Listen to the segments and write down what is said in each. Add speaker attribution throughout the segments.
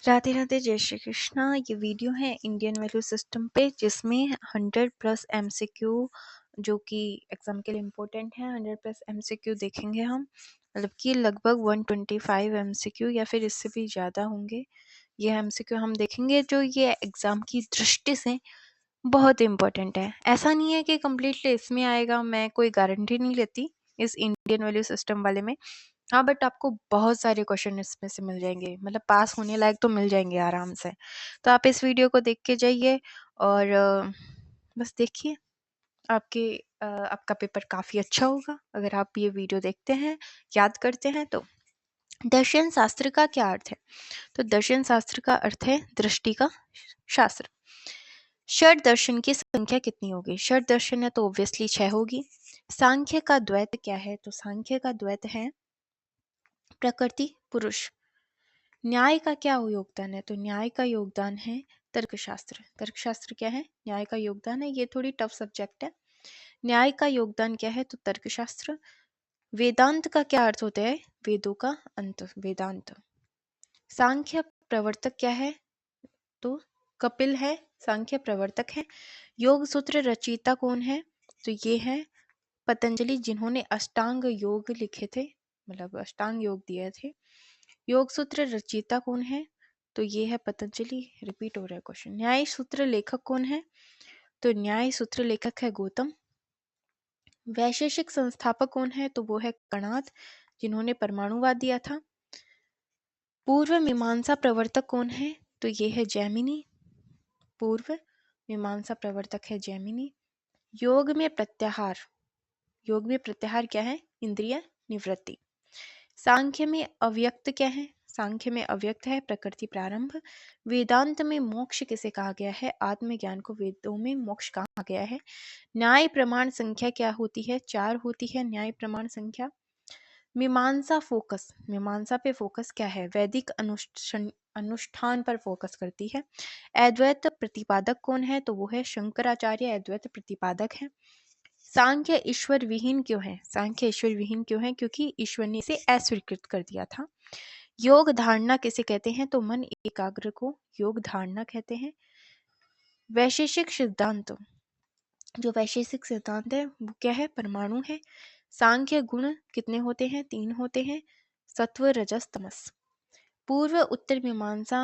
Speaker 1: राधे राधे, जय श्री कृष्णा। ये वीडियो है इंडियन वैल्यू सिस्टम पे, जिसमें 100+ MCQ जो कि एग्जाम के लिए इम्पोर्टेंट है। 100+ MCQ देखेंगे हम, मतलब कि लगभग 125 MCQ या फिर इससे भी ज़्यादा होंगे। ये MCQ हम देखेंगे जो ये एग्ज़ाम की दृष्टि से बहुत इम्पोर्टेंट है। ऐसा नहीं है कि कम्प्लीटली इसमें आएगा, मैं कोई गारंटी नहीं लेती इस इंडियन वैल्यू सिस्टम वाले में। हाँ, बट आपको बहुत सारे क्वेश्चन इसमें से मिल जाएंगे, मतलब पास होने लायक तो मिल जाएंगे आराम से। तो आप इस वीडियो को देख के जाइए और बस देखिए, आपका पेपर काफ़ी अच्छा होगा अगर आप ये वीडियो देखते हैं, याद करते हैं तो। दर्शन शास्त्र का क्या अर्थ है? तो दर्शन शास्त्र का अर्थ है दृष्टि का शास्त्र। षड दर्शन की संख्या कितनी होगी? षड दर्शन है तो ऑब्वियसली 6 होगी। सांख्य का द्वैत क्या है? तो सांख्य का द्वैत है प्रकृति पुरुष। न्याय का क्या योगदान है? तो न्याय का योगदान है तर्कशास्त्र। तर्कशास्त्र क्या है? न्याय का योगदान है। ये थोड़ी टफ सब्जेक्ट है। न्याय का योगदान क्या है? तो तर्कशास्त्र। वेदांत का क्या अर्थ होता है? वेदों का अंत, वेदांत। सांख्य प्रवर्तक क्या है? तो कपिल है, सांख्य प्रवर्तक है। योग सूत्र रचयिता कौन है? तो ये है पतंजलि, जिन्होंने अष्टांग योग लिखे थे, मतलब अष्टांग योग दिए थे। योग सूत्र रचयिता कौन है? तो ये है पतंजलि। रिपीट हो रहा है क्वेश्चन। न्याय सूत्र लेखक कौन है? तो न्याय सूत्र लेखक है गौतम। वैशेषिक संस्थापक कौन है? तो वो है कणाद, जिन्होंने परमाणुवाद दिया था। पूर्व मीमांसा प्रवर्तक कौन है? तो ये है जैमिनी। पूर्व मीमांसा प्रवर्तक है जैमिनी। योग में प्रत्याहार, योग में प्रत्याहार क्या है? इंद्रिय निवृत्ति। सांख्य में अव्यक्त क्या है? सांख्य में अव्यक्त है प्रकृति प्रारंभ। वेदांत में मोक्ष किसे कहा गया है? आत्मज्ञान को वेदों में मोक्ष कहा गया है। न्याय प्रमाण संख्या क्या होती है? 4 होती है न्याय प्रमाण संख्या। मीमांसा फोकस, मीमांसा पे फोकस क्या है? वैदिक अनुष्ठान पर फोकस करती है। अद्वैत प्रतिपादक कौन है? तो वो है शंकराचार्य, अद्वैत प्रतिपादक है। सांख्य ईश्वर विहीन क्यों है? सांख्य ईश्वर विहीन क्यों है? क्योंकि ईश्वर ने इसे अस्वीकृत कर दिया था। योग धारणा किसे कहते हैं? तो मन एकाग्र को योग धारणा कहते हैं। वैशेषिक सिद्धांत, जो वैशेषिक सिद्धांत है वो क्या है? परमाणु है। सांख्य गुण कितने होते हैं? 3 होते हैं, सत्व रजस तमस। पूर्व उत्तर मीमांसा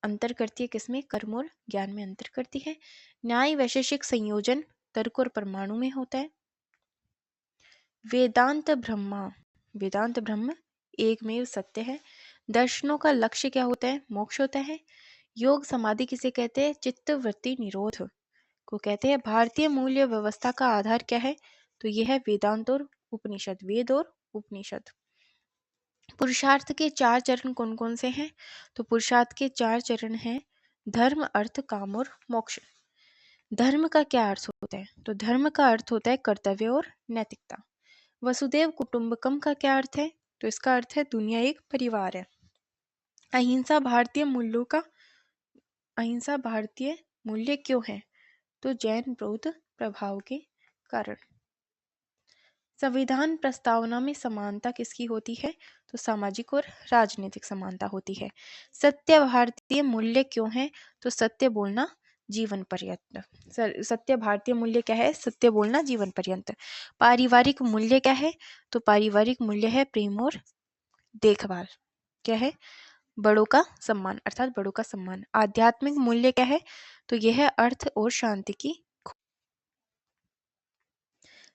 Speaker 1: अंतर करती है किसमें? कर्म और ज्ञान में अंतर करती है। न्याय वैशेषिक संयोजन तर्क और परमाणु में होता है। वेदांत ब्रह्मा, वेदांत ब्रह्म एकमेव सत्य है। दर्शनों का लक्ष्य क्या होता है? मोक्ष होता है। योग समाधि किसे कहते हैं? चित्तवृत्ति निरोध को कहते हैं। भारतीय मूल्य व्यवस्था का आधार क्या है? तो यह है वेदांत और उपनिषद, वेद और उपनिषद। पुरुषार्थ के 4 चरण कौन कौन से हैं? तो पुरुषार्थ के 4 चरण हैं धर्म, अर्थ, काम और मोक्ष। धर्म का क्या अर्थ होता है? तो धर्म का अर्थ होता है कर्तव्य और नैतिकता। वसुदेव कुटुंबकम का क्या अर्थ है? तो इसका अर्थ है दुनिया एक परिवार है। अहिंसा भारतीय मूल्यों का, अहिंसा भारतीय मूल्य क्यों है? तो जैन बौद्ध प्रभाव के कारण। संविधान प्रस्तावना में समानता किसकी होती है? तो सामाजिक और राजनीतिक समानता होती है। सत्य भारतीय मूल्य क्यों है? तो सत्य बोलना जीवन पर्यंत। सत्य भारतीय मूल्य क्या है? सत्य बोलना जीवन पर्यंत। पारिवारिक मूल्य क्या है? तो पारिवारिक मूल्य है प्रेम और देखभाल। क्या है? बड़ों का सम्मान, अर्थात बड़ों का सम्मान। आध्यात्मिक मूल्य क्या है? तो यह है अर्थ और शांति की।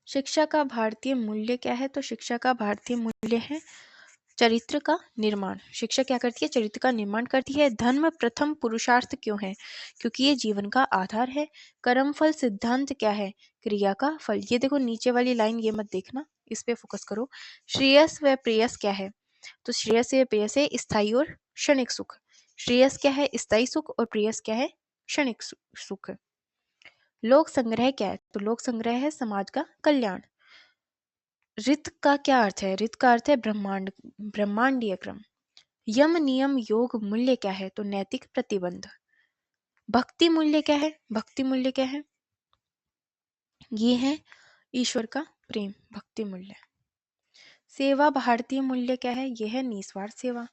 Speaker 1: शिक्षा का भारतीय मूल्य क्या है? तो शिक्षा का भारतीय मूल्य है चरित्र का निर्माण। शिक्षा क्या करती है? चरित्र का निर्माण करती है। धर्म प्रथम पुरुषार्थ क्यों है? क्योंकि ये जीवन का आधार है। कर्मफल सिद्धांत क्या है? क्रिया का फल। ये देखो नीचे वाली लाइन, ये मत देखना, इस पे फोकस करो। श्रेयस व प्रेयस क्या है? तो श्रेयस व प्रेयस है स्थायी और क्षणिक सुख। श्रेयस क्या है? स्थायी सुख, और प्रेयस क्या है? क्षणिक सुख। लोक संग्रह क्या है? तो लोक संग्रह है समाज का कल्याण। ऋत का क्या अर्थ है? ऋत का अर्थ है ब्रह्मांड, ब्रह्मांडीय क्रम। यम नियम योग मूल्य क्या है? तो नैतिक प्रतिबंध। भक्ति मूल्य क्या है? भक्ति मूल्य क्या है? ये है ईश्वर का प्रेम, भक्ति मूल्य। सेवा भारतीय मूल्य क्या है? यह है निस्वार्थ सेवा।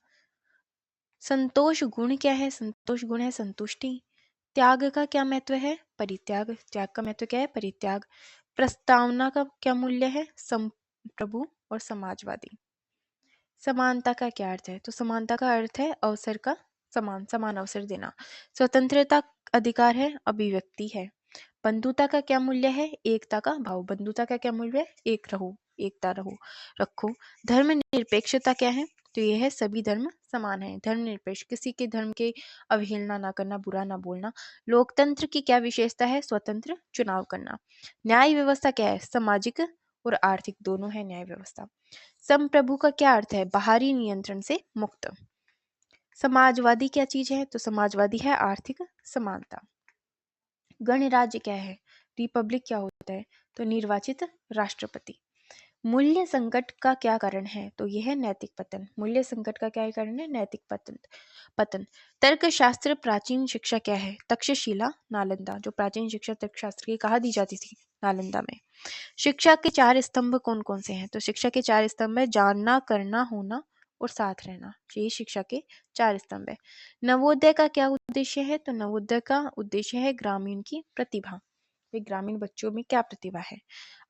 Speaker 1: संतोष गुण क्या है? संतोष गुण है संतुष्टि। त्याग का क्या महत्व है? परित्याग। त्याग का महत्व क्या है? परित्याग। प्रस्तावना का क्या मूल्य है? संप्रभु और समाजवादी। समानता का क्या अर्थ है? तो समानता का अर्थ है अवसर का समान, समान अवसर देना। स्वतंत्रता अधिकार है, अभिव्यक्ति है। बंधुता का क्या मूल्य है? एकता का भाव। बंधुता का क्या मूल्य है? एक रहो, एकता रहो, रखो। धर्मनिरपेक्षता क्या है? तो यह है सभी धर्म समान है। धर्मनिरपेक्ष, किसी के धर्म के अवहेलना ना करना, बुरा ना बोलना। लोकतंत्र की क्या विशेषता है? स्वतंत्र चुनाव करना। न्याय व्यवस्था क्या है? सामाजिक और आर्थिक दोनों है न्याय व्यवस्था। संप्रभु का क्या अर्थ है? बाहरी नियंत्रण से मुक्त। समाजवादी क्या चीज है? तो समाजवादी है आर्थिक समानता। गणराज्य क्या है? रिपब्लिक क्या होता है? तो निर्वाचित राष्ट्रपति। मूल्य संकट का क्या कारण है? तो यह है नैतिक पतन। मूल्य संकट का क्या कारण है? नैतिक पतन। तर्कशास्त्र प्राचीन शिक्षा क्या है? तक्षशिला, नालंदा। जो प्राचीन शिक्षा तर्कशास्त्र की कहाँ दी जाती थी? नालंदा में। शिक्षा के चार स्तंभ कौन कौन से हैं? तो शिक्षा के चार स्तंभ है जानना, करना, होना और साथ रहना। ये शिक्षा के चार स्तंभ है। नवोदय का क्या उद्देश्य है? तो नवोदय का उद्देश्य है ग्रामीण की प्रतिभा। भाई ग्रामीण बच्चों में क्या प्रतिभा है?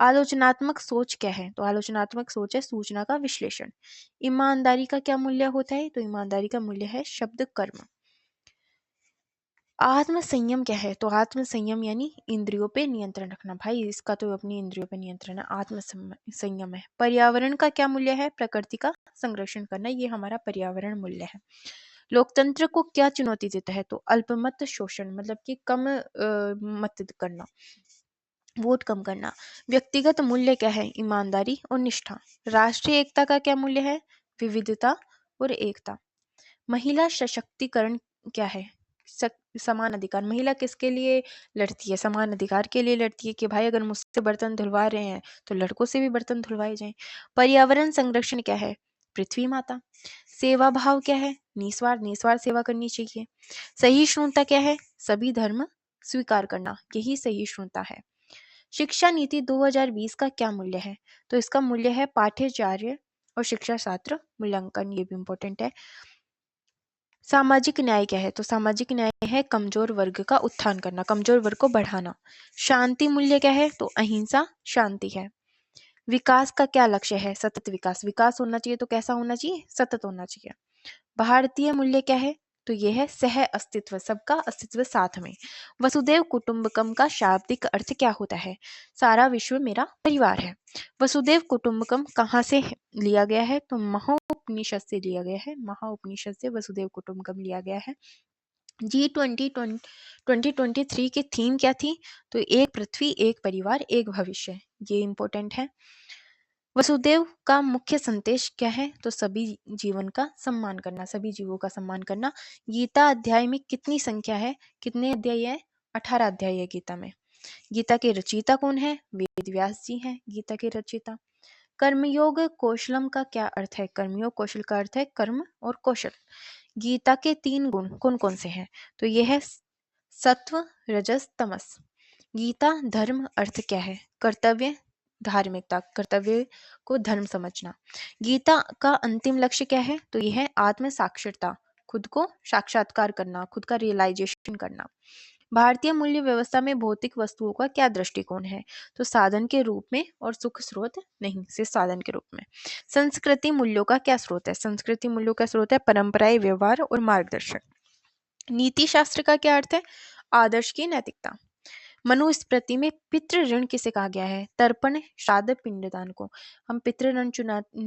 Speaker 1: आलोचनात्मक सोच क्या है? तो आलोचनात्मक सोच है सूचना का विश्लेषण। ईमानदारी का क्या मूल्य होता है? तो ईमानदारी का मूल्य है शब्द कर्म। आत्म संयम क्या है? तो आत्म संयम यानी इंद्रियों पे नियंत्रण रखना। भाई इसका तो अपनी इंद्रियों पे नियंत्रण है, आत्म संयम है। पर्यावरण का क्या मूल्य है? प्रकृति का संरक्षण करना, ये हमारा पर्यावरण मूल्य है। लोकतंत्र को क्या चुनौती देता है? तो अल्पमत शोषण, मतलब कि कम मत करना, वोट कम करना। व्यक्तिगत मूल्य क्या है? ईमानदारी और निष्ठा। राष्ट्रीय एकता का क्या मूल्य है? विविधता और एकता। महिला सशक्तिकरण क्या है? समान अधिकार। महिला किसके लिए लड़ती है? समान अधिकार के लिए लड़ती है कि भाई अगर मुझसे बर्तन धुलवा रहे हैं तो लड़कों से भी बर्तन धुलवाए जाएं। पर्यावरण संरक्षण क्या है? पृथ्वी माता। सेवा भाव क्या है? निस्वार्थ, निस्वार्थ सेवा करनी चाहिए। सहिष्णुता क्या है? सभी धर्म स्वीकार करना, यही सहिष्णुता है। शिक्षा नीति 2020 का क्या मूल्य है? तो इसका मूल्य है पाठ्यचर्या और शिक्षा शास्त्र मूल्यांकन, ये भी इंपॉर्टेंट है। सामाजिक न्याय क्या है? तो सामाजिक न्याय है कमजोर वर्ग का उत्थान करना, कमजोर वर्ग को बढ़ाना। शांति मूल्य क्या है? तो अहिंसा शांति है। विकास का क्या लक्ष्य है? सतत विकास। विकास होना चाहिए तो कैसा होना चाहिए? सतत होना चाहिए। भारतीय मूल्य क्या है? तो यह है सह अस्तित्व, सबका अस्तित्व साथ में। वसुदेव कुटुंबकम का शाब्दिक अर्थ क्या होता है? सारा विश्व मेरा परिवार है। वसुदेव कुटुंबकम कहाँ से लिया गया है? तो महोपनिषद से लिया गया है। महाउपनिषद से वसुदेव कुटुंबकम लिया गया है। G20 2023 की थीम क्या थी? तो एक पृथ्वी, एक परिवार, एक भविष्य, ये इंपॉर्टेंट है। वसुदेव का मुख्य संदेश क्या है? तो सभी जीवन का सम्मान करना, सभी जीवों का सम्मान करना। गीता अध्याय में कितनी संख्या है? कितने अध्याय है? 18 अध्याय है गीता में। गीता के रचयिता कौन है? वेद व्यास जी हैं गीता के रचयिता। कर्मयोग कौशलम का क्या अर्थ है? कर्मयोग कौशल का अर्थ है कर्म और कौशल। गीता के 3 गुण कौन कौन से हैं? तो ये है सत्व, रजस, तमस। गीता धर्म अर्थ क्या है? कर्तव्य, धार्मिकता, कर्तव्य को धर्म समझना। गीता का अंतिम लक्ष्य क्या है? तो यह है आत्म साक्षरता, खुद को साक्षात्कार करना, खुद का रियलाइजेशन करना। भारतीय मूल्य व्यवस्था में भौतिक वस्तुओं का क्या दृष्टिकोण है? तो साधन के रूप में और सुख स्रोत नहीं, सिर्फ साधन के रूप में। संस्कृति मूल्यों का क्या स्रोत है? संस्कृति मूल्यों का स्रोत है परंपराएं, व्यवहार और मार्गदर्शन। नीति शास्त्र का क्या अर्थ है? आदर्श की नैतिकता। मनुस्मृति में पितृ ऋण किसे कहा गया है? तर्पण, श्राद्ध, पिंडदान को। हम पितृ ऋण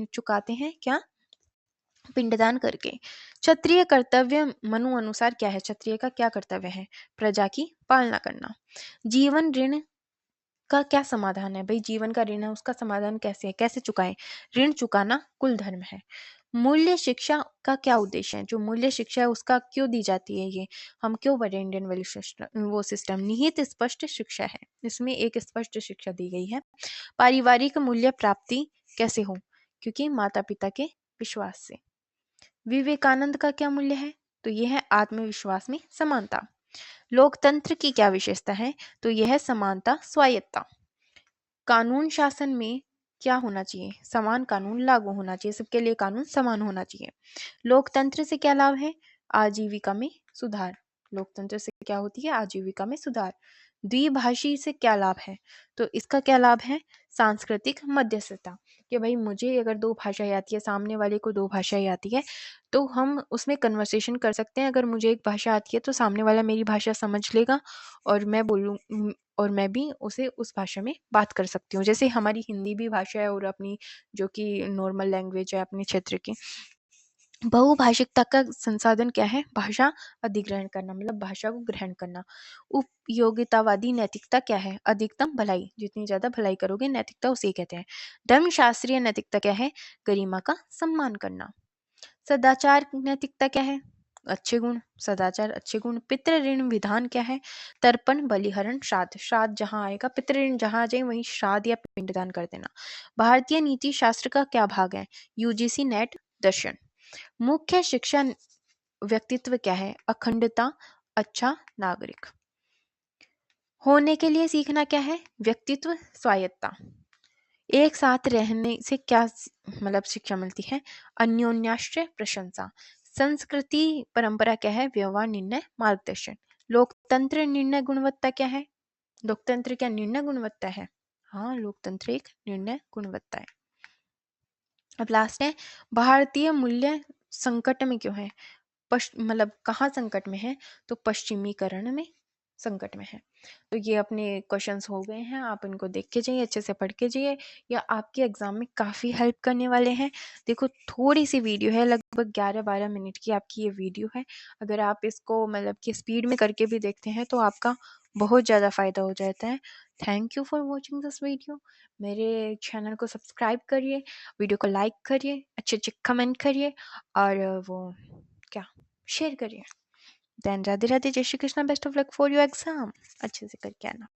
Speaker 1: चुकाते हैं क्या? पिंडदान करके। क्षत्रिय कर्तव्य मनु अनुसार क्या है? क्षत्रिय का क्या कर्तव्य है? प्रजा की पालना करना। जीवन ऋण का क्या समाधान है? भाई जीवन का ऋण है, उसका समाधान कैसे है? कैसे चुकाएं? ऋण चुकाना कुल धर्म है। मूल्य शिक्षा का क्या उद्देश्य है? जो मूल्य शिक्षा है उसका क्यों दी जाती है? ये हम क्यों पढ़े इंडियन वैल्यू सिस्टम, वो सिस्टम निहित स्पष्ट शिक्षा है, इसमें एक स्पष्ट शिक्षा दी गई है। पारिवारिक मूल्य प्राप्ति कैसे हो? क्योंकि माता पिता के विश्वास से। विवेकानंद का क्या मूल्य है? तो यह है आत्मविश्वास में समानता। लोकतंत्र की क्या विशेषता है? तो यह है समानता, स्वायत्ता। कानून शासन में क्या होना चाहिए? समान कानून लागू होना चाहिए, सबके लिए कानून समान होना चाहिए। लोकतंत्र से क्या लाभ है? आजीविका में सुधार। लोकतंत्र से क्या होती है? आजीविका में सुधार। द्विभाषी से क्या लाभ है? तो इसका क्या लाभ है? सांस्कृतिक मध्यस्थता, कि भाई मुझे अगर दो भाषाएं आती है, सामने वाले को दो भाषाएं आती है, तो हम उसमें कन्वर्सेशन कर सकते हैं। अगर मुझे एक भाषा आती है तो सामने वाला मेरी भाषा समझ लेगा और मैं बोलूँ और मैं भी उसे उस भाषा में बात कर सकती हूँ। जैसे हमारी हिंदी भी भाषा है और अपनी जो कि नॉर्मल लैंग्वेज है अपने क्षेत्र की। बहुभाषिकता का संसाधन क्या है? भाषा अधिग्रहण करना, मतलब भाषा को ग्रहण करना। उपयोगितावादी नैतिकता क्या है? अधिकतम भलाई, जितनी ज्यादा भलाई करोगे नैतिकता उसे कहते हैं। धर्मशास्त्रीय नैतिकता क्या है? गरिमा का सम्मान करना। सदाचार नैतिकता क्या है? अच्छे गुण, सदाचार अच्छे गुण। पितृ ऋण विधान क्या है? तर्पण, बलिहरण, श्राद्ध। श्राद्ध जहाँ आएगा, पितृ ऋण जहाँ आ जाए वहीं श्राद्ध या पिंडदान कर देना। भारतीय नीति शास्त्र का क्या भाग है? यूजीसी नेट दर्शन। मुख्य शिक्षा व्यक्तित्व क्या है? अखंडता, अच्छा नागरिक। होने के लिए सीखना क्या है? व्यक्तित्व, स्वायत्ता। एक साथ रहने से क्या मतलब शिक्षा मिलती है? अन्योन्याश्रय, प्रशंसा। संस्कृति परंपरा क्या है? व्यवहार, निर्णय, मार्गदर्शन। लोकतंत्र निर्णय गुणवत्ता क्या है? लोकतंत्र क्या निर्णय गुणवत्ता है? हाँ, लोकतंत्र एक निर्णय गुणवत्ता है। अब लास्ट है, भारतीय मूल्य संकट में क्यों है? मतलब कहाँ संकट में है? तो पश्चिमीकरण में संकट में है। तो ये अपने क्वेश्चंस हो गए हैं, आप इनको देख के जाइए, अच्छे से पढ़ के जाइए, या आपके एग्जाम में काफ़ी हेल्प करने वाले हैं। देखो थोड़ी सी वीडियो है, लगभग 11-12 मिनट की आपकी ये वीडियो है। अगर आप इसको मतलब कि स्पीड में करके भी देखते हैं तो आपका बहुत ज़्यादा फ़ायदा हो जाता है। Thank you for watching this video. मेरे चैनल को सब्सक्राइब करिए, वीडियो को लाइक करिए, अच्छे अच्छे कमेंट करिए और वो क्या शेयर करिए। देन राधे राधे, जय Shri Krishna, best of luck for your exam. अच्छे से करके आना।